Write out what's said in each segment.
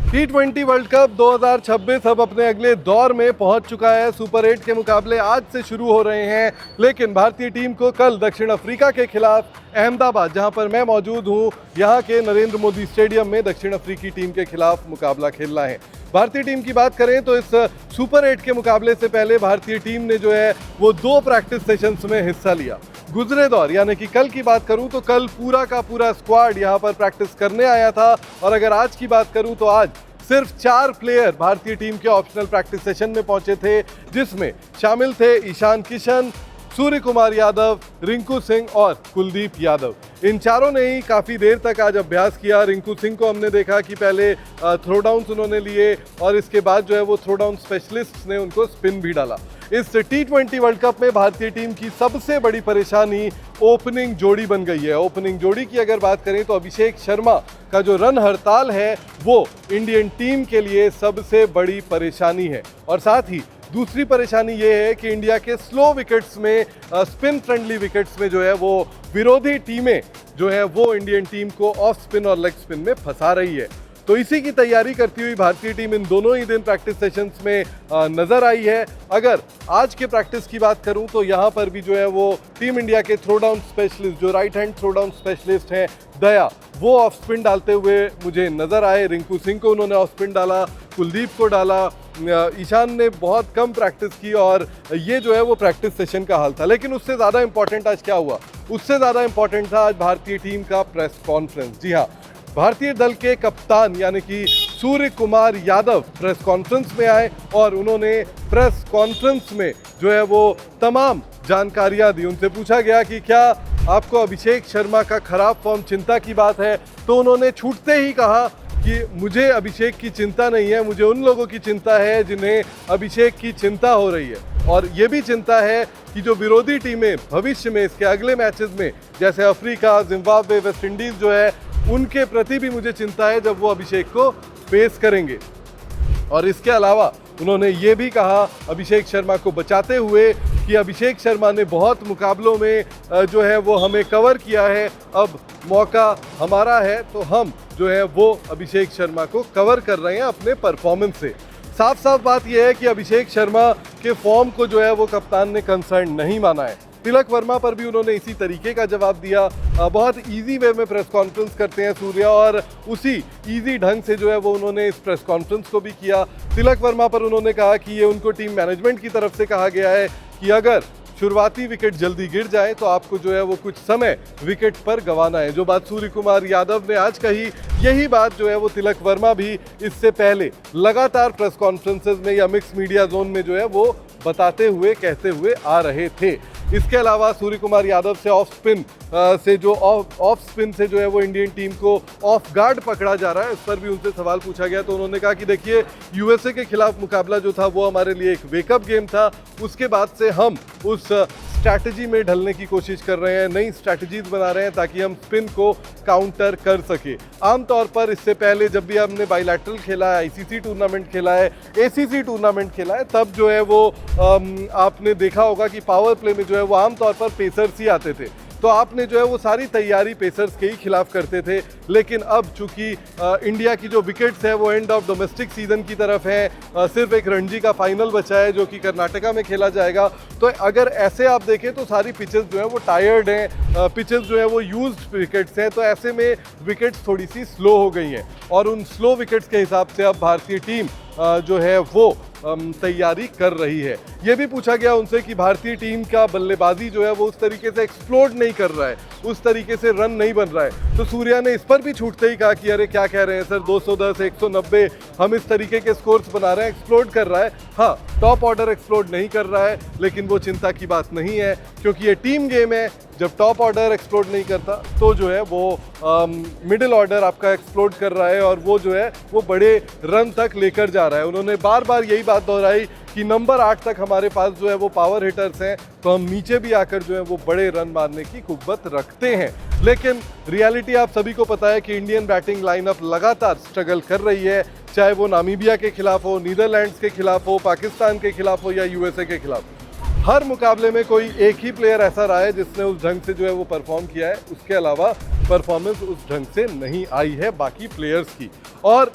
T20 world cup 2026 अब अपने अगले दौर में पहुंच चुका है। सुपर 8 के मुकाबले आज से शुरू हो रहे हैं, लेकिन भारतीय टीम को कल दक्षिण अफ्रीका के खिलाफ अहमदाबाद, जहां पर मैं मौजूद हूं, यहां के नरेंद्र मोदी स्टेडियम में दक्षिण अफ्रीकी टीम के खिलाफ मुकाबला खेलना है। भारतीय टीम की बात करें तो इस सुपर 8 के मुकाबले से पहले भारतीय टीम ने जो है वो 2 प्रैक्टिस सेशंस में हिस्सा लिया। गुजरे दौर यानी कि कल की बात करूं तो कल पूरा का पूरा स्क्वाड यहां पर प्रैक्टिस करने आया था, और अगर आज की बात करूं तो आज सिर्फ 4 प्लेयर भारतीय टीम के ऑप्शनल प्रैक्टिस सेशन में पहुंचे थे, जिसमें शामिल थे ईशान किशन, सूर्य कुमार यादव, रिंकू सिंह और कुलदीप यादव। इन चारों ने ही काफ़ी देर तक आज अभ्यास किया। रिंकू सिंह को हमने देखा कि पहले थ्रो डाउन्स उन्होंने लिए और इसके बाद जो है वो थ्रो डाउन स्पेशलिस्ट ने उनको स्पिन भी डाला। इस T20 वर्ल्ड कप में भारतीय टीम की सबसे बड़ी परेशानी ओपनिंग जोड़ी बन गई है। ओपनिंग जोड़ी की अगर बात करें तो अभिषेक शर्मा का जो रन हड़ताल है वो इंडियन टीम के लिए सबसे बड़ी परेशानी है, और साथ ही दूसरी परेशानी ये है कि इंडिया के स्लो विकेट्स में, स्पिन फ्रेंडली विकेट्स में जो है वो विरोधी टीमें जो है वो इंडियन टीम को ऑफ स्पिन और लेग स्पिन में फंसा रही है। तो इसी की तैयारी करती हुई भारतीय टीम इन दोनों ही दिन प्रैक्टिस सेशंस में नजर आई है। अगर आज के प्रैक्टिस की बात करूं तो यहाँ पर भी जो है वो टीम इंडिया के थ्रो डाउन स्पेशलिस्ट, जो right hand throw down specialist हैं दया, वो ऑफ स्पिन डालते हुए मुझे नजर आए। रिंकू सिंह को उन्होंने ऑफ स्पिन डाला, कुलदीप को डाला, ईशान ने बहुत कम प्रैक्टिस की, और ये जो है वो प्रैक्टिस सेशन का हाल था। लेकिन उससे ज़्यादा इंपॉर्टेंट आज क्या हुआ? उससे ज़्यादा इंपॉर्टेंट था आज भारतीय टीम का प्रेस कॉन्फ्रेंस। जी हाँ, भारतीय दल के कप्तान यानी कि सूर्य कुमार यादव प्रेस कॉन्फ्रेंस में आए और उन्होंने प्रेस कॉन्फ्रेंस में जो है वो तमाम जानकारियां दी। उनसे पूछा गया कि क्या आपको अभिषेक शर्मा का खराब फॉर्म चिंता की बात है, तो उन्होंने छूटते ही कहा कि मुझे अभिषेक की चिंता नहीं है, मुझे उन लोगों की चिंता है जिन्हें अभिषेक की चिंता हो रही है, और ये भी चिंता है कि जो विरोधी टीमें भविष्य में इसके अगले मैचेस में जैसे अफ्रीका, जिम्बाब्वे, वेस्ट इंडीज़ जो है उनके प्रति भी मुझे चिंता है जब वो अभिषेक को फेस करेंगे। और इसके अलावा उन्होंने ये भी कहा अभिषेक शर्मा को बचाते हुए कि अभिषेक शर्मा ने बहुत मुकाबलों में जो है वो हमें कवर किया है, अब मौका हमारा है, तो हम जो है वो अभिषेक शर्मा को कवर कर रहे हैं अपने परफॉर्मेंस से। साफ साफ बात यह है कि अभिषेक शर्मा के फॉर्म को जो है वो कप्तान ने कंसर्न नहीं माना है। तिलक वर्मा पर भी उन्होंने इसी तरीके का जवाब दिया। बहुत इजी वे में प्रेस कॉन्फ्रेंस करते हैं सूर्य, और उसी इजी ढंग से जो है वो उन्होंने इस प्रेस कॉन्फ्रेंस को भी किया। तिलक वर्मा पर उन्होंने कहा कि ये उनको टीम मैनेजमेंट की तरफ से कहा गया है कि अगर शुरुआती विकेट जल्दी गिर जाए तो आपको जो है वो कुछ समय विकेट पर गंवाना है। जो बात सूर्य कुमार यादव ने आज कही, यही बात जो है वो तिलक वर्मा भी इससे पहले लगातार प्रेस कॉन्फ्रेंसेज में या मिक्स मीडिया जोन में जो है वो बताते हुए, कहते हुए आ रहे थे। इसके अलावा सूर्य कुमार यादव से ऑफ स्पिन से जो है वो इंडियन टीम को ऑफ गार्ड पकड़ा जा रहा है, इस पर भी उनसे सवाल पूछा गया, तो उन्होंने कहा कि देखिए यूएसए के खिलाफ मुकाबला जो था वो हमारे लिए एक वेकअप गेम था, उसके बाद से हम उस स्ट्रैटेजी में ढलने की कोशिश कर रहे हैं, नई स्ट्रैटेजीज बना रहे हैं ताकि हम स्पिन को काउंटर कर सके। आमतौर पर इससे पहले जब भी हमने बाइलैटरल खेला है, आईसीसी टूर्नामेंट खेला है, एसीसी टूर्नामेंट खेला है, तब जो है वो आपने देखा होगा कि पावर प्ले में जो है वो आमतौर पर पेसर्स ही आते थे, तो आपने जो है वो सारी तैयारी पेसर्स के ही खिलाफ करते थे। लेकिन अब चूंकि इंडिया की जो विकेट्स है वो एंड ऑफ डोमेस्टिक सीजन की तरफ है, सिर्फ एक रणजी का फाइनल बचा है जो कि कर्नाटका में खेला जाएगा, तो अगर ऐसे आप देखें तो सारी पिचेस जो है वो टायर्ड हैं, पिचेस जो है वो यूज्ड विकेट्स हैं, तो ऐसे में विकेट्स थोड़ी सी स्लो हो गई हैं, और उन स्लो विकेट्स के हिसाब से अब भारतीय टीम जो है वो तैयारी कर रही है। ये भी पूछा गया उनसे कि भारतीय टीम का बल्लेबाजी जो है वो उस तरीके से एक्सप्लोड नहीं कर रहा है, उस तरीके से रन नहीं बन रहा है, तो सूर्या ने इस पर भी छूटते ही कहा कि अरे क्या कह रहे हैं सर, 210, 190 हम इस तरीके के स्कोर्स बना रहे हैं, एक्सप्लोड कर रहा है। हाँ, टॉप ऑर्डर एक्सप्लोड नहीं कर रहा है, लेकिन वो चिंता की बात नहीं है, क्योंकि ये टीम गेम है। जब टॉप ऑर्डर एक्सप्लोड नहीं करता तो जो है वो मिडिल ऑर्डर आपका एक्सप्लोड कर रहा है, और वो जो है वो बड़े रन तक लेकर जा रहा है। उन्होंने बार बार यही बात दोहराई कि नंबर 8 तक हमारे पास जो है वो पावर हिटर्स हैं, तो हम नीचे भी आकर जो है वो बड़े रन मारने की कुव्वत रखते हैं। लेकिन रियलिटी आप सभी को पता है कि इंडियन बैटिंग लाइनअप लगातार स्ट्रगल कर रही है, चाहे वो नामीबिया के खिलाफ हो, नीदरलैंड्स के खिलाफ हो, पाकिस्तान के खिलाफ हो या यूएसए के खिलाफ। हर मुकाबले में कोई एक ही प्लेयर ऐसा रहा है जिसने उस ढंग से जो है वो परफॉर्म किया है, उसके अलावा परफॉर्मेंस उस ढंग से नहीं आई है बाकी प्लेयर्स की। और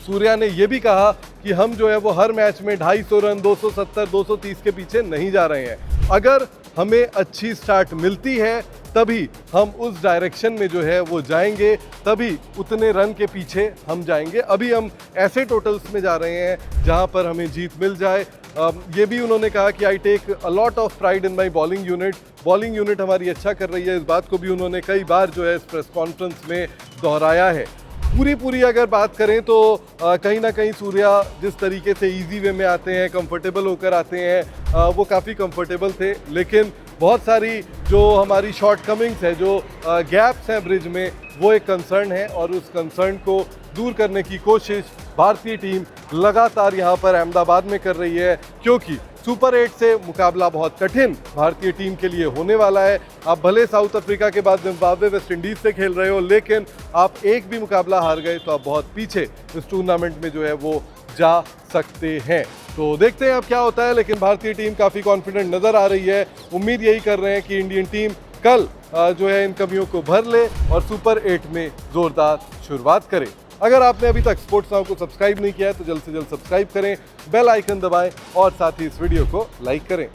सूर्या ने ये भी कहा कि हम जो है वो हर मैच में 250 रन 270 230 के पीछे नहीं जा रहे हैं। अगर हमें अच्छी स्टार्ट मिलती है तभी हम उस डायरेक्शन में जो है वो जाएंगे, तभी उतने रन के पीछे हम जाएंगे। अभी हम ऐसे टोटल्स में जा रहे हैं जहां पर हमें जीत मिल जाए। ये भी उन्होंने कहा कि I take a lot of pride in my bowling unit हमारी अच्छा कर रही है। इस बात को भी उन्होंने कई बार जो है इस प्रेस कॉन्फ्रेंस में दोहराया है। पूरी अगर बात करें तो कहीं ना कहीं सूर्या जिस तरीके से इजी वे में आते हैं, कंफर्टेबल होकर आते हैं, वो काफ़ी कंफर्टेबल थे। लेकिन बहुत सारी जो हमारी शॉर्ट कमिंग्स है, जो गैप्स हैं ब्रिज में, वो एक कंसर्न है और उस कंसर्न को दूर करने की कोशिश भारतीय टीम लगातार यहाँ पर अहमदाबाद में कर रही है, क्योंकि सुपर 8 से मुकाबला बहुत कठिन भारतीय टीम के लिए होने वाला है। आप भले साउथ अफ्रीका के बाद जिम्बाब्वे वेस्ट इंडीज से खेल रहे हो, लेकिन आप एक भी मुकाबला हार गए तो आप बहुत पीछे इस टूर्नामेंट में जो है वो जा सकते हैं। तो देखते हैं अब क्या होता है, लेकिन भारतीय टीम काफ़ी कॉन्फिडेंट नज़र आ रही है। उम्मीद यही कर रहे हैं कि इंडियन टीम कल जो है इन कमियों को भर ले और सुपर 8 में ज़ोरदार शुरुआत करे। अगर आपने अभी तक स्पोर्ट्स नाउ को सब्सक्राइब नहीं किया है तो जल्द से जल्द सब्सक्राइब करें, बेल आइकन दबाएं और साथ ही इस वीडियो को लाइक करें।